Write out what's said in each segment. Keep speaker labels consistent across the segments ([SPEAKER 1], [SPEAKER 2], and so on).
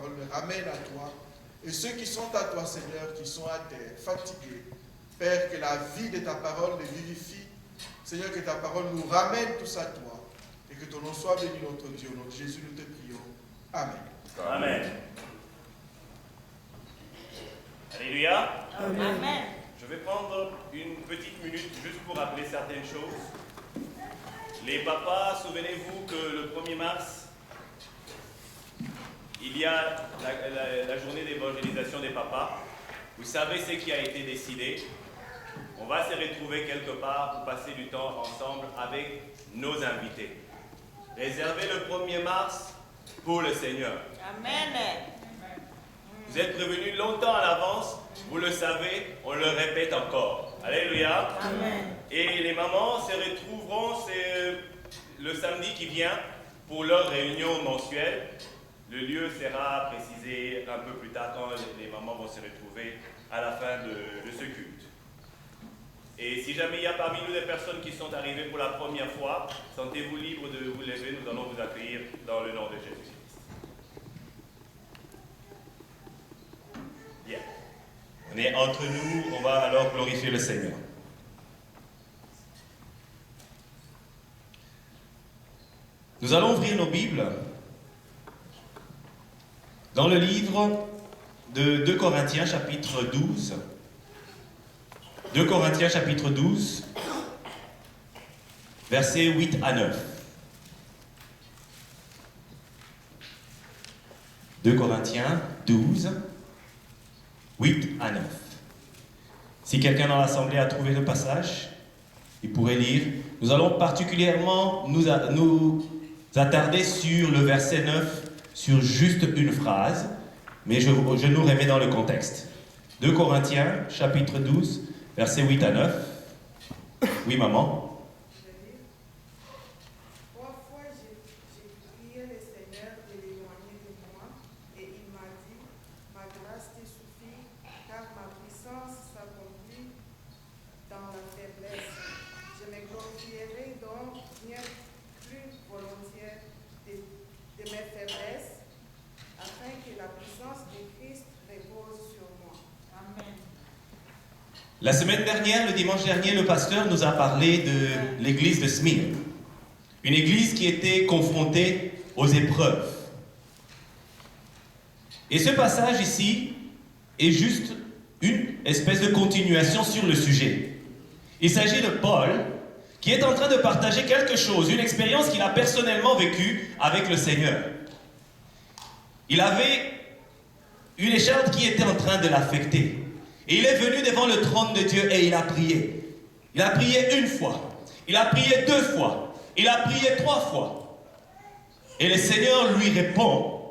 [SPEAKER 1] parole les ramène à toi. Et ceux qui sont à toi, Seigneur, qui sont à terre, fatigués, Père, que la vie de ta parole les vivifie. Seigneur, que ta parole nous ramène tous à toi. Et que ton nom soit béni, notre Dieu, notre Jésus, nous te prions. Amen.
[SPEAKER 2] Amen. Alléluia.
[SPEAKER 3] Amen.
[SPEAKER 2] Je vais prendre une petite minute juste pour rappeler certaines choses. Les papas, souvenez-vous que le 1er mars, il y a la journée d'évangélisation des papas. Vous savez ce qui a été décidé. On va se retrouver quelque part pour passer du temps ensemble avec nos invités. Réservez le 1er mars pour le Seigneur.
[SPEAKER 3] Amen.
[SPEAKER 2] Vous êtes prévenus longtemps à l'avance, vous le savez, on le répète encore. Alléluia.
[SPEAKER 3] Amen.
[SPEAKER 2] Et les mamans se retrouveront le samedi qui vient pour leur réunion mensuelle. Le lieu sera précisé un peu plus tard quand les mamans vont se retrouver à la fin de ce culte. Et si jamais il y a parmi nous des personnes qui sont arrivées pour la première fois, sentez-vous libre de vous lever, nous allons vous accueillir dans le nom de Jésus. Bien. On est entre nous, on va alors glorifier le Seigneur. Nous allons ouvrir nos Bibles dans le livre de 2 Corinthiens chapitre 12. 2 Corinthiens chapitre 12, versets 8 à 9. 2 Corinthiens 12, 8 à 9. Si quelqu'un dans l'assemblée a trouvé le passage, il pourrait lire. Nous allons particulièrement nous attarder sur le verset 9, sur juste une phrase, mais je nous remets dans le contexte. 2 Corinthiens chapitre 12, versets 8 à 9. Oui, maman. La semaine dernière, le dimanche dernier, le pasteur nous a parlé de l'église de Smyrne. Une église qui était confrontée aux épreuves. Et ce passage ici est juste une espèce de continuation sur le sujet. Il s'agit de Paul qui est en train de partager quelque chose, une expérience qu'il a personnellement vécue avec le Seigneur. Il avait une écharpe qui était en train de l'affecter. Et il est venu devant le trône de Dieu et il a prié. Il a prié une fois. Il a prié 2 fois. Il a prié 3 fois. Et le Seigneur lui répond,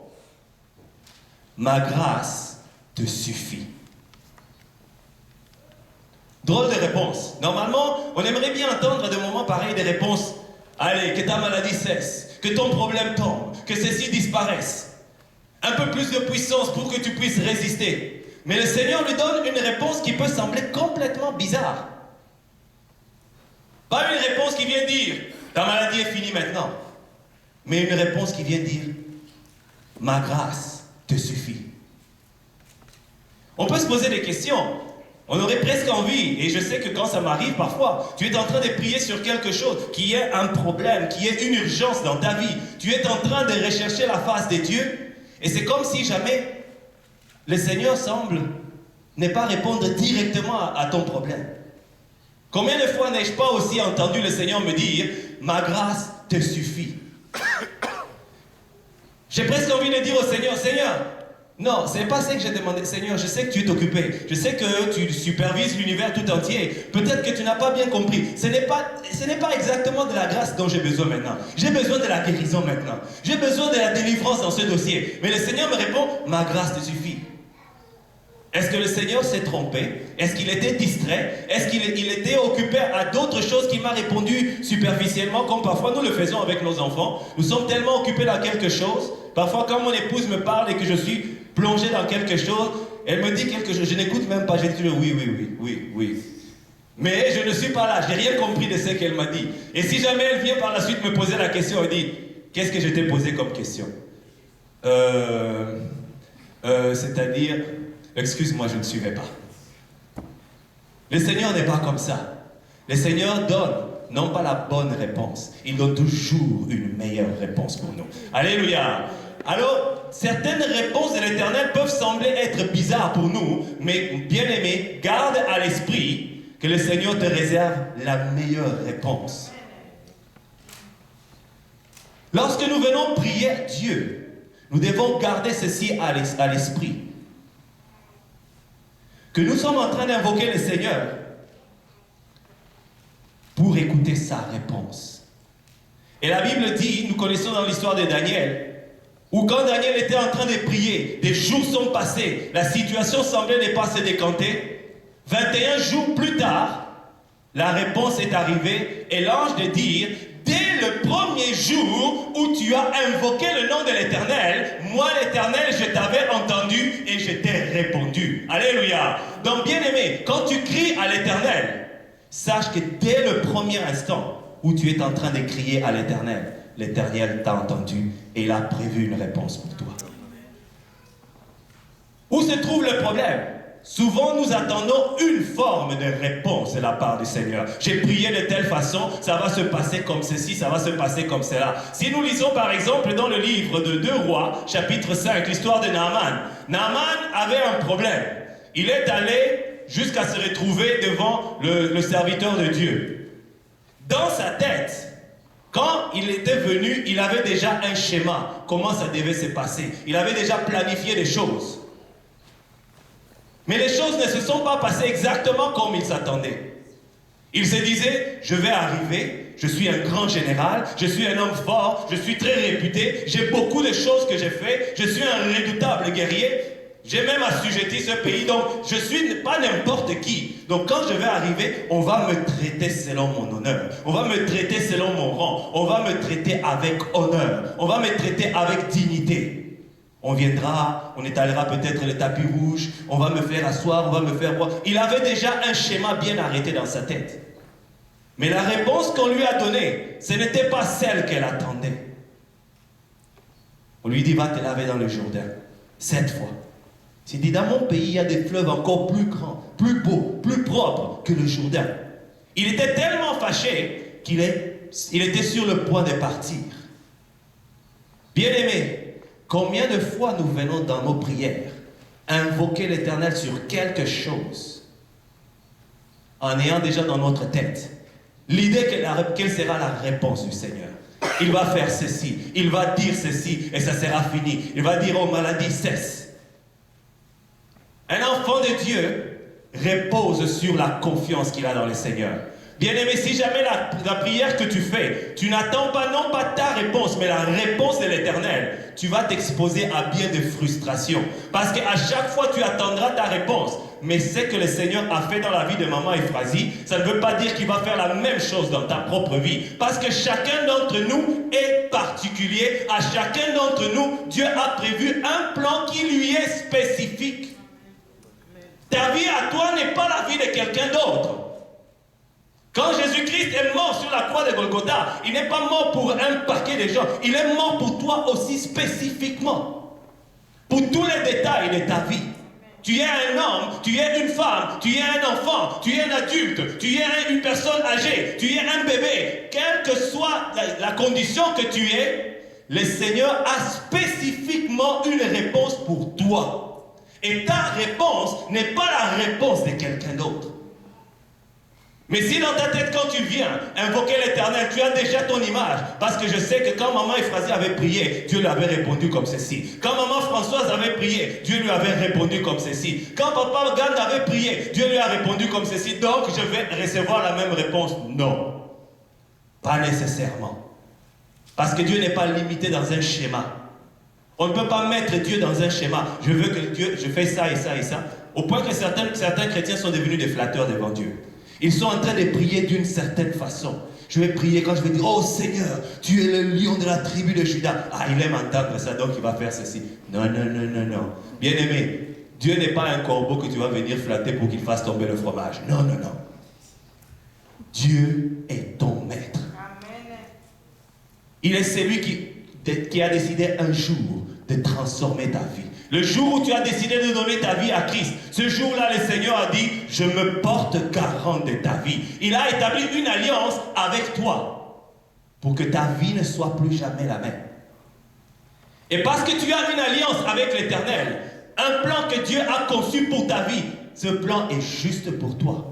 [SPEAKER 2] « Ma grâce te suffit. » Drôle de réponse. Normalement, on aimerait bien entendre à des moments pareils des réponses. « Allez, que ta maladie cesse, que ton problème tombe, que ceci disparaisse. Un peu plus de puissance pour que tu puisses résister. » Mais le Seigneur lui donne une réponse qui peut sembler complètement bizarre. Pas une réponse qui vient dire « Ta maladie est finie maintenant ». Mais une réponse qui vient dire « Ma grâce te suffit ». On peut se poser des questions. On aurait presque envie, et je sais que quand ça m'arrive parfois, tu es en train de prier sur quelque chose, qui est un problème, qui est une urgence dans ta vie. Tu es en train de rechercher la face de Dieu, et c'est comme si jamais le Seigneur semble ne pas répondre directement à ton problème. Combien de fois n'ai-je pas aussi entendu le Seigneur me dire « Ma grâce te suffit ». J'ai presque envie de dire au Seigneur « Seigneur, non, ce n'est pas ça que j'ai demandé. Seigneur, je sais que tu es occupé. Je sais que tu supervises l'univers tout entier. Peut-être que tu n'as pas bien compris. Ce n'est pas exactement de la grâce dont j'ai besoin maintenant. J'ai besoin de la guérison maintenant. J'ai besoin de la délivrance dans ce dossier. » Mais le Seigneur me répond « Ma grâce te suffit ». Est-ce que le Seigneur s'est trompé? Est-ce qu'il était distrait? Est-ce qu'il était occupé à d'autres choses qu'il m'a répondu superficiellement, comme parfois nous le faisons avec nos enfants? Nous sommes tellement occupés dans quelque chose. Parfois, quand mon épouse me parle et que je suis plongé dans quelque chose, elle me dit quelque chose, je n'écoute même pas, je dis oui. Mais je ne suis pas là, je n'ai rien compris de ce qu'elle m'a dit. Et si jamais elle vient par la suite me poser la question, elle dit, qu'est-ce que je t'ai posé comme question? c'est-à-dire, excuse-moi, je ne suivais pas. Le Seigneur n'est pas comme ça. Le Seigneur donne, non pas la bonne réponse, il donne toujours une meilleure réponse pour nous. Alléluia. Alors, certaines réponses de l'Éternel peuvent sembler être bizarres pour nous, mais bien-aimé, garde à l'esprit que le Seigneur te réserve la meilleure réponse. Lorsque nous venons prier Dieu, nous devons garder ceci à l'esprit. Que nous sommes en train d'invoquer le Seigneur pour écouter sa réponse. Et la Bible dit, nous connaissons dans l'histoire de Daniel, où quand Daniel était en train de prier, des jours sont passés, la situation semblait ne pas se décanter. 21 jours plus tard, la réponse est arrivée et l'ange de dire, dès le premier jour où tu as invoqué le nom de l'Éternel, moi l'Éternel, je t'avais entendu et je t'ai répondu. Alléluia. Donc bien aimé, quand tu cries à l'Éternel, sache que dès le premier instant où tu es en train de crier à l'Éternel, l'Éternel t'a entendu et il a prévu une réponse pour toi. Où se trouve le problème? Souvent, nous attendons une forme de réponse de la part du Seigneur. J'ai prié de telle façon, ça va se passer comme ceci, ça va se passer comme cela. Si nous lisons par exemple dans le livre de 2 Rois, chapitre 5, l'histoire de Naaman. Naaman avait un problème. Il est allé jusqu'à se retrouver devant le serviteur de Dieu. Dans sa tête, quand il était venu, il avait déjà un schéma, comment ça devait se passer. Il avait déjà planifié des choses. Mais les choses ne se sont pas passées exactement comme il s'attendait. Il se disait, je vais arriver, je suis un grand général, je suis un homme fort, je suis très réputé, j'ai beaucoup de choses que j'ai fait, je suis un redoutable guerrier, j'ai même assujetti ce pays, donc je suis pas n'importe qui. Donc quand je vais arriver, on va me traiter selon mon honneur, on va me traiter selon mon rang, on va me traiter avec honneur, on va me traiter avec dignité. On viendra, on étalera peut-être le tapis rouge, on va me faire asseoir, on va me faire boire. Il avait déjà un schéma bien arrêté dans sa tête. Mais la réponse qu'on lui a donnée, ce n'était pas celle qu'elle attendait. On lui dit, va te laver dans le Jourdain, 7 fois. Il dit, dans mon pays, il y a des fleuves encore plus grands, plus beaux, plus propres que le Jourdain. Il était tellement fâché qu'il était sur le point de partir. Bien-aimé, combien de fois nous venons dans nos prières invoquer l'Éternel sur quelque chose en ayant déjà dans notre tête l'idée quelle sera la réponse du Seigneur. Il va faire ceci, il va dire ceci et ça sera fini. Il va dire aux maladies cesse. Un enfant de Dieu repose sur la confiance qu'il a dans le Seigneur. Bien-aimé, si jamais la prière que tu fais, tu n'attends pas, non pas ta réponse, mais la réponse de l'Éternel, tu vas t'exposer à bien des frustrations. Parce qu'à chaque fois, tu attendras ta réponse. Mais ce que le Seigneur a fait dans la vie de maman Euphrasie, ça ne veut pas dire qu'il va faire la même chose dans ta propre vie. Parce que chacun d'entre nous est particulier. À chacun d'entre nous, Dieu a prévu un plan qui lui est spécifique. Ta vie à toi n'est pas la vie de quelqu'un d'autre. Quand Jésus-Christ est mort sur la croix de Golgotha, il n'est pas mort pour un paquet de gens. Il est mort pour toi aussi spécifiquement. Pour tous les détails de ta vie. Tu es un homme, tu es une femme, tu es un enfant, tu es un adulte, tu es une personne âgée, tu es un bébé. Quelle que soit la condition que tu es, le Seigneur a spécifiquement une réponse pour toi. Et ta réponse n'est pas la réponse de quelqu'un d'autre. Mais si dans ta tête, quand tu viens invoquer l'Éternel, tu as déjà ton image. Parce que je sais que quand maman Euphrasie avait prié, Dieu lui avait répondu comme ceci. Quand maman Françoise avait prié, Dieu lui avait répondu comme ceci. Quand papa Gand avait prié, Dieu lui a répondu comme ceci. Donc je vais recevoir la même réponse. Non. Pas nécessairement. Parce que Dieu n'est pas limité dans un schéma. On ne peut pas mettre Dieu dans un schéma. Je veux que Dieu, je fais ça et ça et ça. Au point que certains chrétiens sont devenus des flatteurs devant Dieu. Ils sont en train de prier d'une certaine façon. Je vais prier quand je vais dire, oh Seigneur, tu es le lion de la tribu de Juda. Ah, il aime entendre ça, donc il va faire ceci. Non, non, non, non, non. Bien-aimé, Dieu n'est pas un corbeau que tu vas venir flatter pour qu'il fasse tomber le fromage. Non, non, non. Dieu est ton maître. Amen. Il est celui qui a décidé un jour de transformer ta vie. Le jour où tu as décidé de donner ta vie à Christ, ce jour-là, le Seigneur a dit, je me porte garant de ta vie. Il a établi une alliance avec toi pour que ta vie ne soit plus jamais la même. Et parce que tu as une alliance avec l'Éternel, un plan que Dieu a conçu pour ta vie, ce plan est juste pour toi.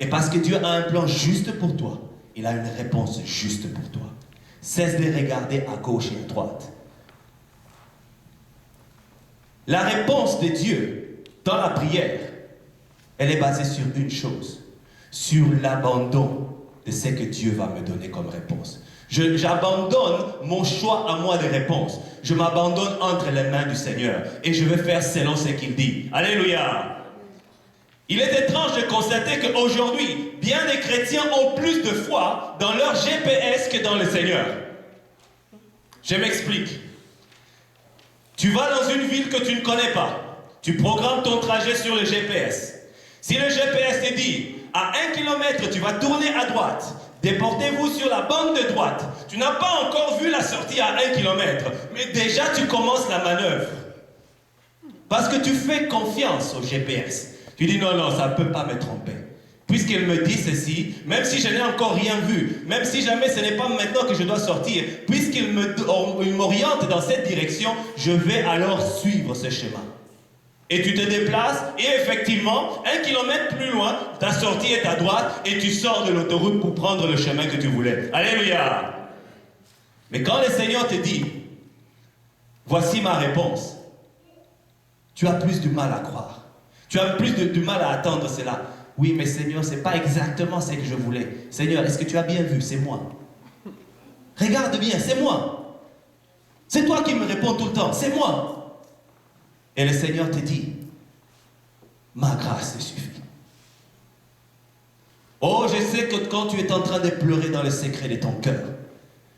[SPEAKER 2] Et parce que Dieu a un plan juste pour toi, il a une réponse juste pour toi. Cesse de regarder à gauche et à droite. La réponse de Dieu dans la prière, elle est basée sur une chose, sur l'abandon de ce que Dieu va me donner comme réponse. J'abandonne mon choix à moi de réponse. Je m'abandonne entre les mains du Seigneur et je vais faire selon ce qu'il dit. Alléluia! Il est étrange de constater qu'aujourd'hui, bien des chrétiens ont plus de foi dans leur GPS que dans le Seigneur. Je m'explique. Tu vas dans une ville que tu ne connais pas. Tu programmes ton trajet sur le GPS. Si le GPS te dit, à 1 km, tu vas tourner à droite, déportez-vous sur la bande de droite. Tu n'as pas encore vu la sortie à 1 km, mais déjà tu commences la manœuvre. Parce que tu fais confiance au GPS. Tu dis non, ça ne peut pas me tromper. Puisqu'il me dit ceci, même si je n'ai encore rien vu, même si jamais ce n'est pas maintenant que je dois sortir, puisqu'il m'oriente dans cette direction, je vais alors suivre ce chemin. Et tu te déplaces, et effectivement, 1 kilomètre plus loin, ta sortie est à droite, et tu sors de l'autoroute pour prendre le chemin que tu voulais. Alléluia! Mais quand le Seigneur te dit, voici ma réponse, tu as plus du mal à croire. Tu as plus du mal à attendre cela. Oui, mais Seigneur, ce n'est pas exactement ce que je voulais. Seigneur, est-ce que tu as bien vu? C'est moi. Regarde bien, c'est moi. C'est toi qui me réponds tout le temps, c'est moi. Et le Seigneur te dit, ma grâce te suffit. Oh, je sais que quand tu es en train de pleurer dans le secret de ton cœur,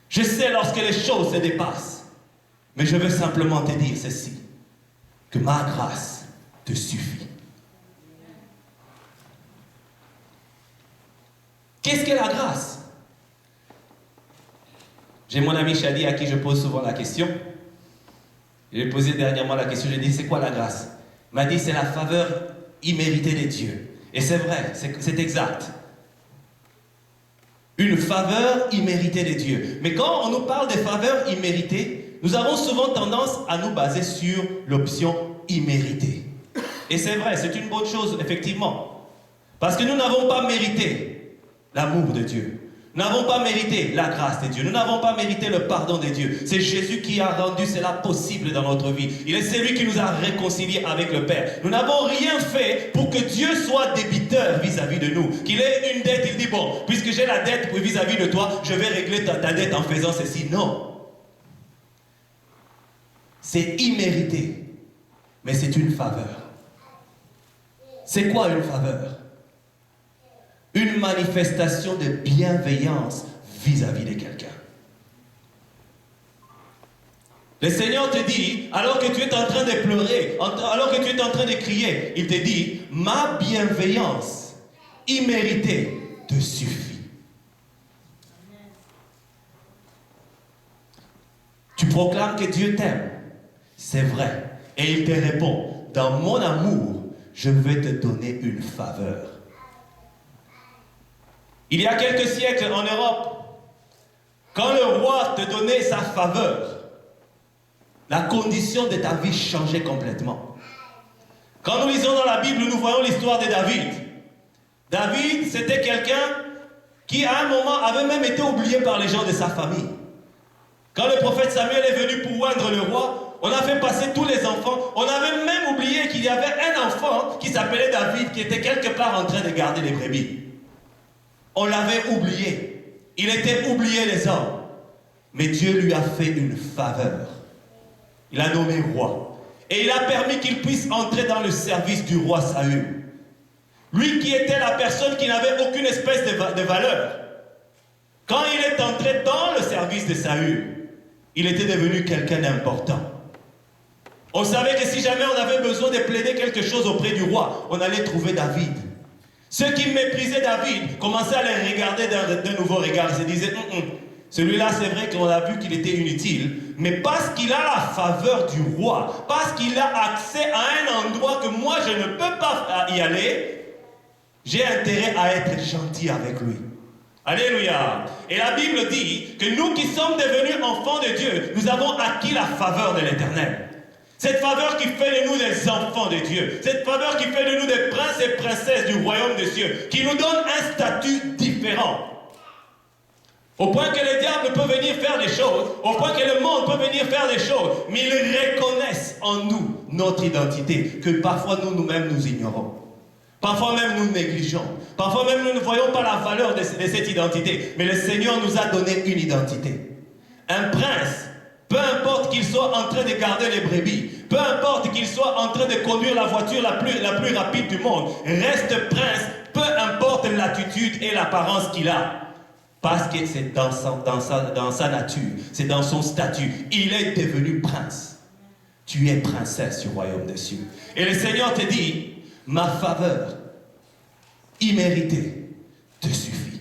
[SPEAKER 2] je sais lorsque les choses se dépassent, mais je veux simplement te dire ceci, que ma grâce te suffit. Qu'est-ce que la grâce? J'ai mon ami Chadi à qui je pose souvent la question. Je lui ai posé dernièrement la question, je lui ai dit, c'est quoi la grâce? Il m'a dit, c'est la faveur imméritée de Dieu. Et c'est vrai, c'est exact. Une faveur imméritée de Dieu. Mais quand on nous parle de faveur imméritée, nous avons souvent tendance à nous baser sur l'option imméritée. Et c'est vrai, c'est une bonne chose, effectivement. Parce que nous n'avons pas mérité l'amour de Dieu. Nous n'avons pas mérité la grâce de Dieu. Nous n'avons pas mérité le pardon de Dieu. C'est Jésus qui a rendu cela possible dans notre vie. Il est celui qui nous a réconciliés avec le Père. Nous n'avons rien fait pour que Dieu soit débiteur vis-à-vis de nous. Qu'il ait une dette, il dit, bon, puisque j'ai la dette vis-à-vis de toi, je vais régler ta dette en faisant ceci. Non. C'est immérité. Mais c'est une faveur. C'est quoi une faveur? Une manifestation de bienveillance vis-à-vis de quelqu'un. Le Seigneur te dit, alors que tu es en train de pleurer, alors que tu es en train de crier, il te dit, ma bienveillance imméritée te suffit. Tu proclames que Dieu t'aime, c'est vrai, et il te répond, dans mon amour, je vais te donner une faveur. Il y a quelques siècles en Europe, quand le roi te donnait sa faveur, la condition de ta vie changeait complètement. Quand nous lisons dans la Bible, nous voyons l'histoire de David. David, c'était quelqu'un qui, à un moment, avait même été oublié par les gens de sa famille. Quand le prophète Samuel est venu pour oindre le roi, on a fait passer tous les enfants. On avait même oublié qu'il y avait un enfant qui s'appelait David, qui était quelque part en train de garder les brebis. On l'avait oublié. Il était oublié les hommes. Mais Dieu lui a fait une faveur. Il a nommé roi. Et il a permis qu'il puisse entrer dans le service du roi Saül. Lui qui était la personne qui n'avait aucune espèce de valeur. Quand il est entré dans le service de Saül, il était devenu quelqu'un d'important. On savait que si jamais on avait besoin de plaider quelque chose auprès du roi, on allait trouver David. Ceux qui méprisaient David commençaient à les regarder d'un nouveau regard. Ils se disaient, Celui-là, c'est vrai qu'on a vu qu'il était inutile, mais parce qu'il a la faveur du roi, parce qu'il a accès à un endroit que moi je ne peux pas y aller, j'ai intérêt à être gentil avec lui. Alléluia. Et la Bible dit que nous qui sommes devenus enfants de Dieu, nous avons acquis la faveur de l'Éternel. Cette faveur qui fait de nous des enfants de Dieu. Cette faveur qui fait de nous des princes et princesses du royaume des cieux. Qui nous donne un statut différent. Au point que le diable peut venir faire des choses. Au point que le monde peut venir faire des choses. Mais ils reconnaissent en nous notre identité. Que parfois nous-mêmes nous ignorons. Parfois même nous négligeons. Parfois même nous ne voyons pas la valeur de cette identité. Mais le Seigneur nous a donné une identité. Un prince, peu importe qu'il soit en train de garder les brebis, peu importe qu'il soit en train de conduire la voiture la plus rapide du monde, reste prince, peu importe l'attitude et l'apparence qu'il a. Parce que c'est dans sa nature, c'est dans son statut. Il est devenu prince. Tu es princesse du royaume des cieux. Et le Seigneur te dit, ma faveur imméritée te suffit.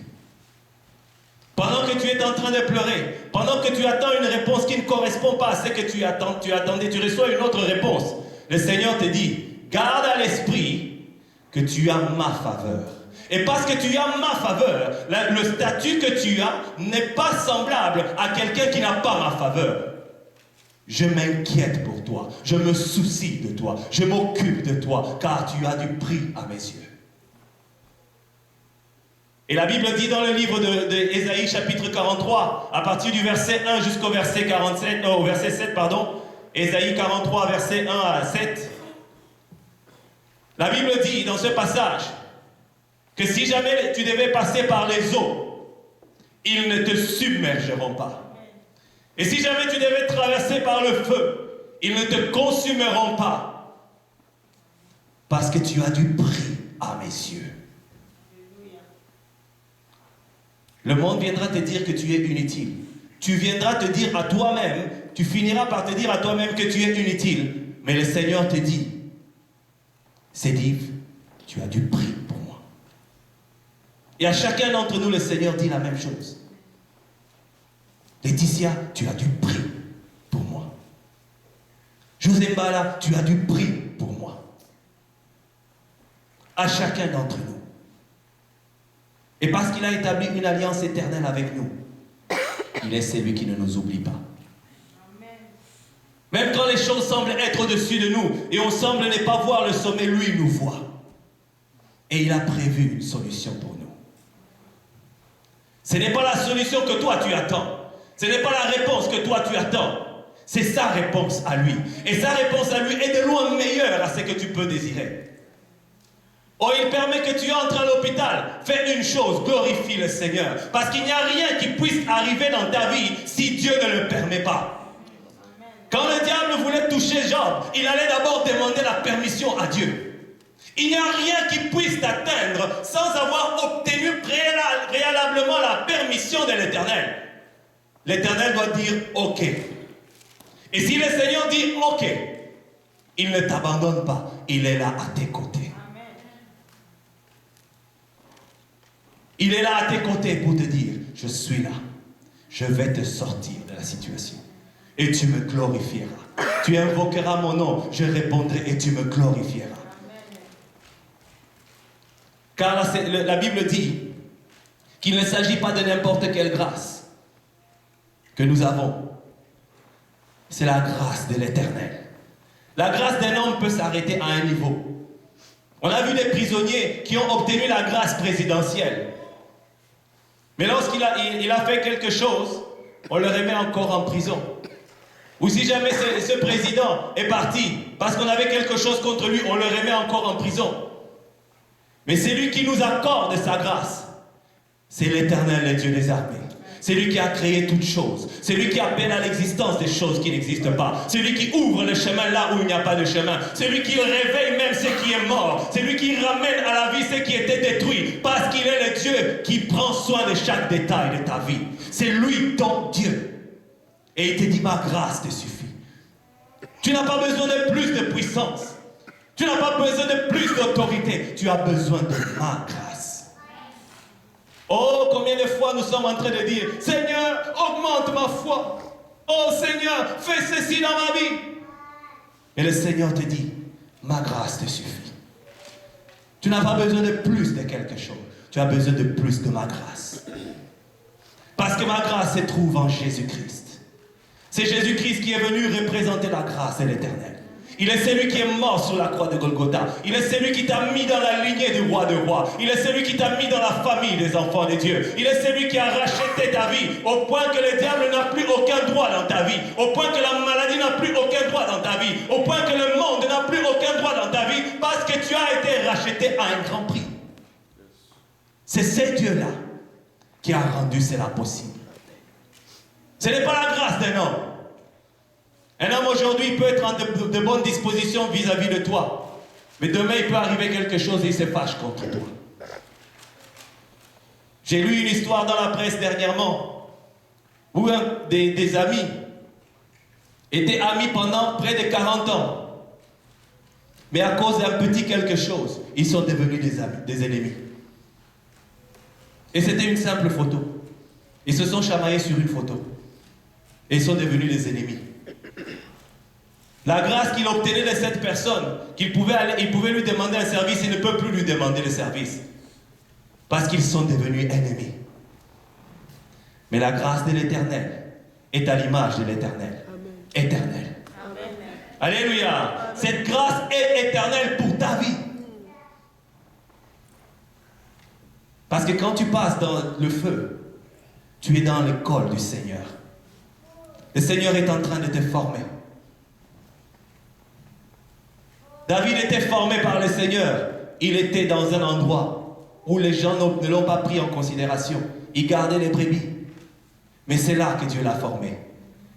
[SPEAKER 2] Pendant que tu es en train de pleurer, pendant que tu attends une réponse qui ne correspond pas à ce que tu attendais, tu reçois une autre réponse. Le Seigneur te dit, garde à l'esprit que tu as ma faveur. Et parce que tu as ma faveur, le statut que tu as n'est pas semblable à quelqu'un qui n'a pas ma faveur. Je m'inquiète pour toi, je me soucie de toi, je m'occupe de toi, car tu as du prix à mes yeux. Et la Bible dit dans le livre d'Ésaïe chapitre 43, à partir du verset 1 jusqu'au verset 47, au verset 7, pardon, Ésaïe 43, verset 1 à 7, la Bible dit dans ce passage que si jamais tu devais passer par les eaux, ils ne te submergeront pas. Et si jamais tu devais traverser par le feu, ils ne te consumeront pas. Parce que tu as du prix à mes yeux. Le monde viendra te dire que tu es inutile. Tu viendras te dire à toi-même, tu finiras par te dire à toi-même que tu es inutile. Mais le Seigneur te dit, Sédive, tu as du prix pour moi. Et à chacun d'entre nous, le Seigneur dit la même chose. Laetitia, tu as du prix pour moi. José Mbala, tu as du prix pour moi. À chacun d'entre nous. Et parce qu'il a établi une alliance éternelle avec nous, il est celui qui ne nous oublie pas. Même quand les choses semblent être au-dessus de nous et on semble ne pas voir le sommet, lui nous voit. Et il a prévu une solution pour nous. Ce n'est pas la solution que toi tu attends. Ce n'est pas la réponse que toi tu attends. C'est sa réponse à lui. Et sa réponse à lui est de loin meilleure à ce que tu peux désirer. Oh, il permet que tu entres à l'hôpital. Fais une chose, glorifie le Seigneur. Parce qu'il n'y a rien qui puisse arriver dans ta vie si Dieu ne le permet pas. Quand le diable voulait toucher Job, il allait d'abord demander la permission à Dieu. Il n'y a rien qui puisse t'atteindre sans avoir obtenu préalablement la permission de l'Éternel. L'Éternel doit dire OK. Et si le Seigneur dit OK, il ne t'abandonne pas. Il est là à tes côtés. Il est là à tes côtés pour te dire, je suis là. Je vais te sortir de la situation. Et tu me glorifieras. Tu invoqueras mon nom, je répondrai et tu me glorifieras. Car la Bible dit qu'il ne s'agit pas de n'importe quelle grâce que nous avons. C'est la grâce de l'Éternel. La grâce d'un homme peut s'arrêter à un niveau. On a vu des prisonniers qui ont obtenu la grâce présidentielle. Mais lorsqu'il a fait quelque chose, on le remet encore en prison. Ou si jamais ce président est parti parce qu'on avait quelque chose contre lui, on le remet encore en prison. Mais c'est lui qui nous accorde sa grâce. C'est l'Éternel, le Dieu des armées. C'est lui qui a créé toutes choses. C'est lui qui appelle à l'existence des choses qui n'existent pas. C'est lui qui ouvre le chemin là où il n'y a pas de chemin. C'est lui qui réveille même ce qui est mort. C'est lui qui ramène à la vie ce qui était détruit. Parce qu'il est le Dieu qui prend soin de chaque détail de ta vie. C'est lui ton Dieu. Et il te dit, ma grâce te suffit. Tu n'as pas besoin de plus de puissance. Tu n'as pas besoin de plus d'autorité. Tu as besoin de ma grâce. Oh, combien de fois nous sommes en train de dire, Seigneur, augmente ma foi. Oh Seigneur, fais ceci dans ma vie. Et le Seigneur te dit, ma grâce te suffit. Tu n'as pas besoin de plus de quelque chose. Tu as besoin de plus de ma grâce. Parce que ma grâce se trouve en Jésus-Christ. C'est Jésus-Christ qui est venu représenter la grâce de l'Éternel. Il est celui qui est mort sur la croix de Golgotha. Il est celui qui t'a mis dans la lignée du roi de rois. Il est celui qui t'a mis dans la famille des enfants de Dieu. Il est celui qui a racheté ta vie au point que le diable n'a plus aucun droit dans ta vie. Au point que la maladie n'a plus aucun droit dans ta vie. Au point que le monde n'a plus aucun droit dans ta vie parce que tu as été racheté à un grand prix. C'est ce Dieu-là qui a rendu cela possible. Ce n'est pas la grâce d'un homme. Un homme aujourd'hui peut être en de bonnes dispositions vis-à-vis de toi. Mais demain, il peut arriver quelque chose et il se fâche contre toi. J'ai lu une histoire dans la presse dernièrement où des amis étaient amis pendant près de 40 ans. Mais à cause d'un petit quelque chose, ils sont devenus des amis, des ennemis. Et c'était une simple photo. Ils se sont chamaillés sur une photo. Et ils sont devenus des ennemis. La grâce qu'il obtenait de cette personne, il pouvait lui demander un service, il ne peut plus lui demander le service. Parce qu'ils sont devenus ennemis. Mais la grâce de l'Éternel est à l'image de l'Éternel. Éternel. Amen. Alléluia. Cette grâce est éternelle pour ta vie. Parce que quand tu passes dans le feu, tu es dans l'école du Seigneur. Le Seigneur est en train de te former. David était formé par le Seigneur. Il était dans un endroit où les gens ne l'ont pas pris en considération. Il gardait les brebis. Mais c'est là que Dieu l'a formé.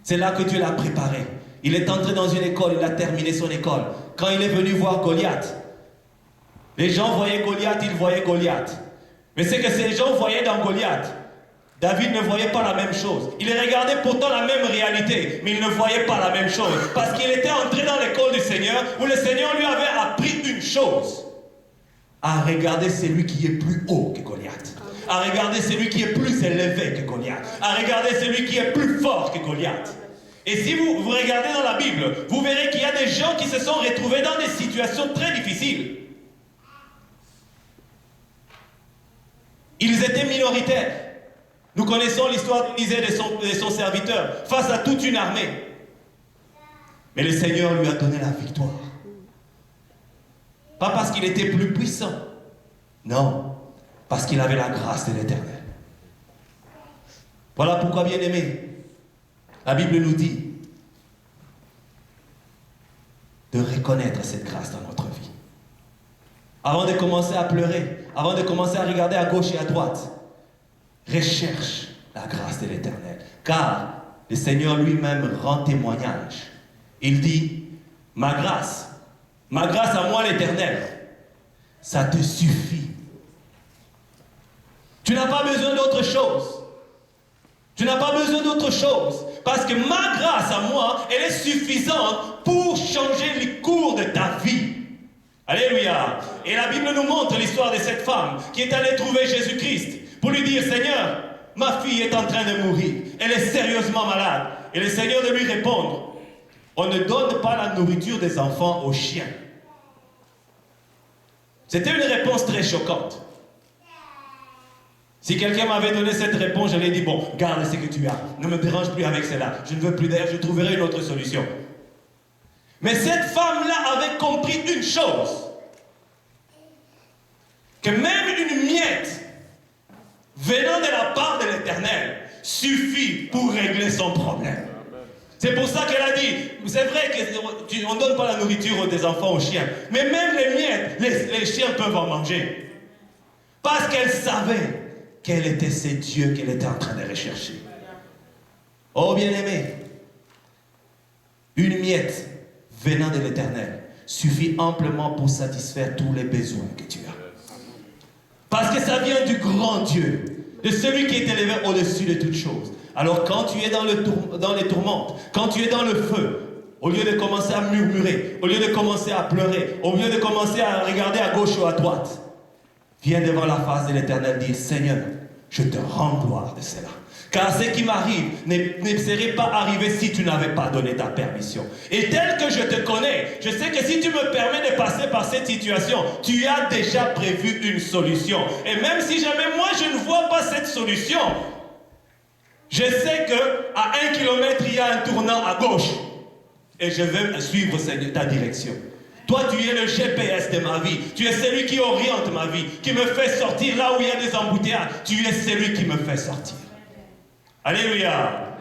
[SPEAKER 2] C'est là que Dieu l'a préparé. Il est entré dans une école, il a terminé son école. Quand il est venu voir Goliath, les gens voyaient Goliath, ils voyaient Goliath. Mais c'est que ces gens voyaient dans Goliath, David ne voyait pas la même chose. Il regardait pourtant la même réalité, mais il ne voyait pas la même chose. Parce qu'il était entré dans l'école du Seigneur, où le Seigneur lui avait appris une chose. À regarder celui qui est plus haut que Goliath. À regarder celui qui est plus élevé que Goliath. À regarder celui qui est plus fort que Goliath. Et si vous regardez dans la Bible, vous verrez qu'il y a des gens qui se sont retrouvés dans des situations très difficiles. Ils étaient minoritaires. Nous connaissons l'histoire d'Élisée et de son serviteur face à toute une armée. Mais le Seigneur lui a donné la victoire. Pas parce qu'il était plus puissant. Non, parce qu'il avait la grâce de l'Éternel. Voilà pourquoi, bien-aimés, la Bible nous dit de reconnaître cette grâce dans notre vie. Avant de commencer à pleurer, avant de commencer à regarder à gauche et à droite, recherche la grâce de l'Éternel. Car le Seigneur lui-même rend témoignage. Il dit, ma grâce à moi l'Éternel, ça te suffit. Tu n'as pas besoin d'autre chose. Tu n'as pas besoin d'autre chose. Parce que ma grâce à moi, elle est suffisante pour changer le cours de ta vie. Alléluia. Et la Bible nous montre l'histoire de cette femme qui est allée trouver Jésus-Christ pour lui dire, Seigneur, ma fille est en train de mourir. Elle est sérieusement malade. Et le Seigneur de lui répondre, on ne donne pas la nourriture des enfants aux chiens. C'était une réponse très choquante. Si quelqu'un m'avait donné cette réponse, j'allais dire, bon, garde ce que tu as. Ne me dérange plus avec cela. Je ne veux plus d'ailleurs, je trouverai une autre solution. Mais cette femme-là avait compris une chose. Que même une miette venant de la part de l'Éternel suffit pour régler son problème. C'est pour ça qu'elle a dit, c'est vrai qu'on ne donne pas la nourriture des enfants aux chiens, mais même les miettes, les chiens peuvent en manger. Parce qu'elle savait quel était ce Dieu qu'elle était en train de rechercher. Oh bien-aimé, une miette venant de l'Éternel suffit amplement pour satisfaire tous les besoins que tu as. Parce que ça vient du grand Dieu, de celui qui est élevé au-dessus de toutes choses. Alors quand tu es dans les tourmentes, quand tu es dans le feu, au lieu de commencer à murmurer, au lieu de commencer à pleurer, au lieu de commencer à regarder à gauche ou à droite, viens devant la face de l'Éternel dire, Seigneur, je te rends gloire de cela. Car ce qui m'arrive ne serait pas arrivé si tu n'avais pas donné ta permission. Et tel que je te connais, je sais que si tu me permets de passer par cette situation, tu as déjà prévu une solution. Et même si jamais moi je ne vois pas cette solution, je sais qu'à 1 kilomètre, il y a un tournant à gauche. Et je vais suivre ta direction. Toi, tu es le GPS de ma vie. Tu es celui qui oriente ma vie, qui me fait sortir là où il y a des embouteillages. Tu es celui qui me fait sortir. Alléluia.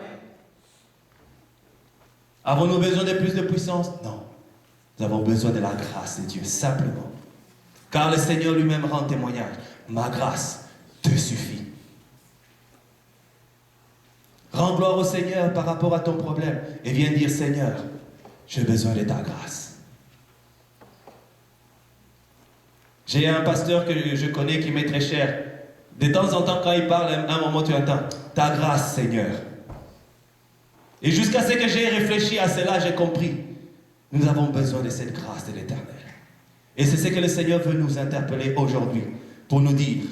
[SPEAKER 2] Avons-nous besoin de plus de puissance? Non. Nous avons besoin de la grâce de Dieu, simplement. Car le Seigneur lui-même rend témoignage. Ma grâce te suffit. Rends gloire au Seigneur par rapport à ton problème et viens dire, Seigneur, j'ai besoin de ta grâce. J'ai un pasteur que je connais qui m'est très cher. De temps en temps, quand il parle, à un moment tu entends, ta grâce, Seigneur. Et jusqu'à ce que j'ai réfléchi à cela, j'ai compris. Nous avons besoin de cette grâce de l'Éternel. Et c'est ce que le Seigneur veut nous interpeller aujourd'hui pour nous dire,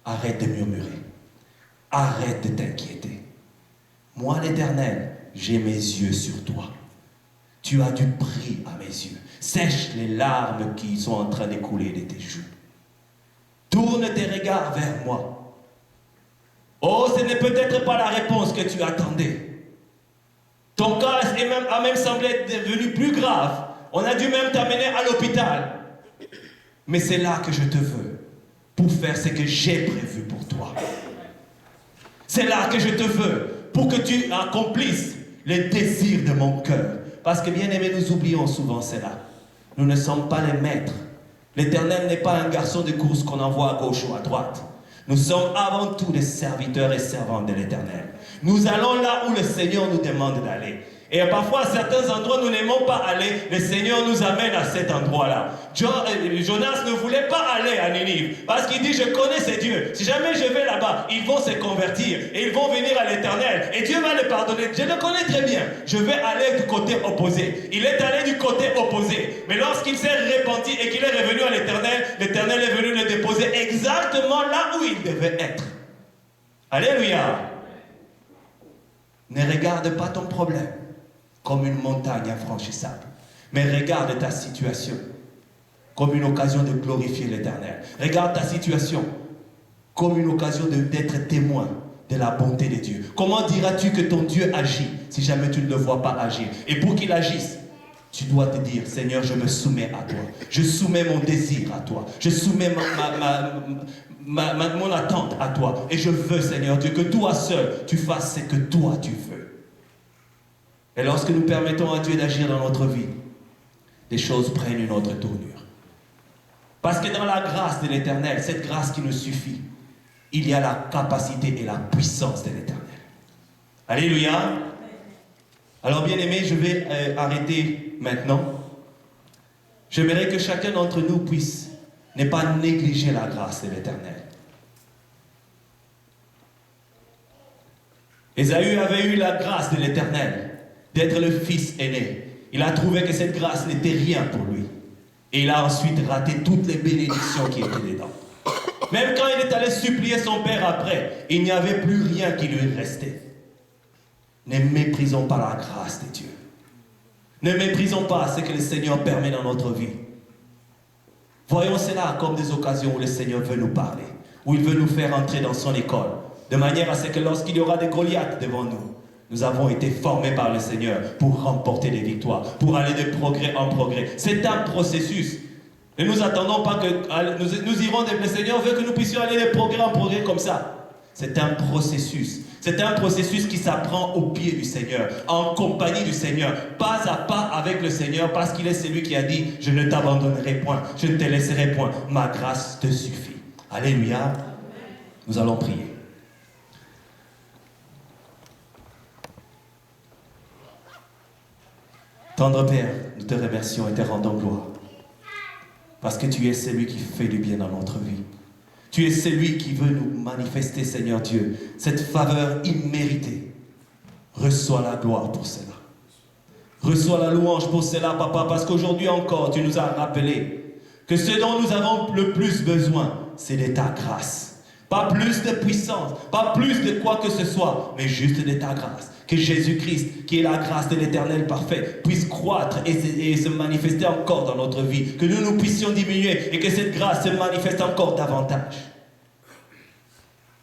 [SPEAKER 2] arrête de murmurer. Arrête de t'inquiéter. Moi, l'Éternel, j'ai mes yeux sur toi. Tu as du prix à mes yeux. Sèche les larmes qui sont en train d'écouler de tes joues. Tourne tes regards vers moi. Oh, ce n'est peut-être pas la réponse que tu attendais. Ton cas a même semblé être devenu plus grave. On a dû même t'amener à l'hôpital. Mais c'est là que je te veux, pour faire ce que j'ai prévu pour toi. C'est là que je te veux, pour que tu accomplisses les désirs de mon cœur. Parce que bien aimé, nous oublions souvent cela. Nous ne sommes pas les maîtres. L'Éternel n'est pas un garçon de course qu'on envoie à gauche ou à droite. Nous sommes avant tout des serviteurs et servantes de l'Éternel. Nous allons là où le Seigneur nous demande d'aller. Et parfois, à certains endroits, nous n'aimons pas aller. Le Seigneur nous amène à cet endroit-là. Jonas ne voulait pas aller à Ninive. Parce qu'il dit, je connais ces dieux. Si jamais je vais là-bas, ils vont se convertir. Et ils vont venir à l'Éternel. Et Dieu va les pardonner. Je le connais très bien. Je vais aller du côté opposé. Il est allé du côté opposé. Mais lorsqu'il s'est repenti et qu'il est revenu à l'Éternel, l'Éternel est venu le déposer exactement là où il devait être. Alléluia. Ne regarde pas ton problème comme une montagne infranchissable, mais regarde ta situation comme une occasion de glorifier l'Éternel. Regarde ta situation comme une occasion d'être témoin de la bonté de Dieu. Comment diras-tu que ton Dieu agit si jamais tu ne le vois pas agir? Et pour qu'il agisse, tu dois te dire, Seigneur, je me soumets à toi. Je soumets mon désir à toi. Je soumets mon attente à toi. Et je veux, Seigneur Dieu, que toi seul, tu fasses ce que toi tu veux. Et lorsque nous permettons à Dieu d'agir dans notre vie, les choses prennent une autre tournure. Parce que dans la grâce de l'Éternel, cette grâce qui nous suffit, il y a la capacité et la puissance de l'Éternel. Alléluia. Alors bien aimé, je vais arrêter maintenant. J'aimerais que chacun d'entre nous puisse ne pas négliger la grâce de l'Éternel. Ésaü avait eu la grâce de l'Éternel d'être le fils aîné. Il a trouvé que cette grâce n'était rien pour lui. Et il a ensuite raté toutes les bénédictions qui étaient dedans. Même quand il est allé supplier son père après, il n'y avait plus rien qui lui restait. Ne méprisons pas la grâce de Dieu. Ne méprisons pas ce que le Seigneur permet dans notre vie. Voyons cela comme des occasions où le Seigneur veut nous parler, où il veut nous faire entrer dans son école, de manière à ce que lorsqu'il y aura des Goliaths devant nous, nous avons été formés par le Seigneur pour remporter des victoires, pour aller de progrès en progrès. C'est un processus. Ne nous attendons pas que nous irons, le Seigneur veut que nous puissions aller de progrès en progrès comme ça. C'est un processus. C'est un processus qui s'apprend au pied du Seigneur, en compagnie du Seigneur, pas à pas avec le Seigneur, parce qu'il est celui qui a dit, je ne t'abandonnerai point, je ne te laisserai point, ma grâce te suffit. Alléluia. Nous allons prier. Tendre Père, nous te remercions et te rendons gloire. Parce que tu es celui qui fait du bien dans notre vie. Tu es celui qui veut nous manifester, Seigneur Dieu, cette faveur imméritée. Reçois la gloire pour cela. Reçois la louange pour cela, Papa, parce qu'aujourd'hui encore, tu nous as rappelé que ce dont nous avons le plus besoin, c'est de ta grâce. pas plus de puissance, pas plus de quoi que ce soit, mais juste de ta grâce. Que Jésus-Christ, qui est la grâce de l'Éternel parfait, puisse croître et se manifester encore dans notre vie. Que nous puissions diminuer et que cette grâce se manifeste encore davantage.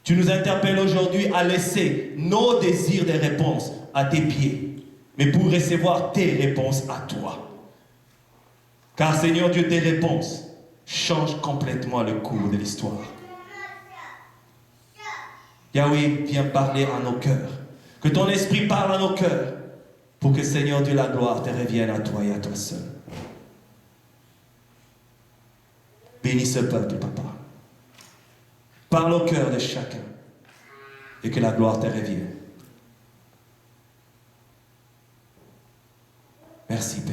[SPEAKER 2] Tu nous interpelles aujourd'hui à laisser nos désirs de réponse à tes pieds, mais pour recevoir tes réponses à toi. Car Seigneur Dieu, tes réponses changent complètement le cours de l'histoire. Yahweh, viens parler à nos cœurs. Que ton esprit parle à nos cœurs pour que Seigneur Dieu, la gloire te revienne à toi et à toi seul. Bénis ce peuple, Papa. Parle au cœur de chacun et que la gloire te revienne. Merci, Père.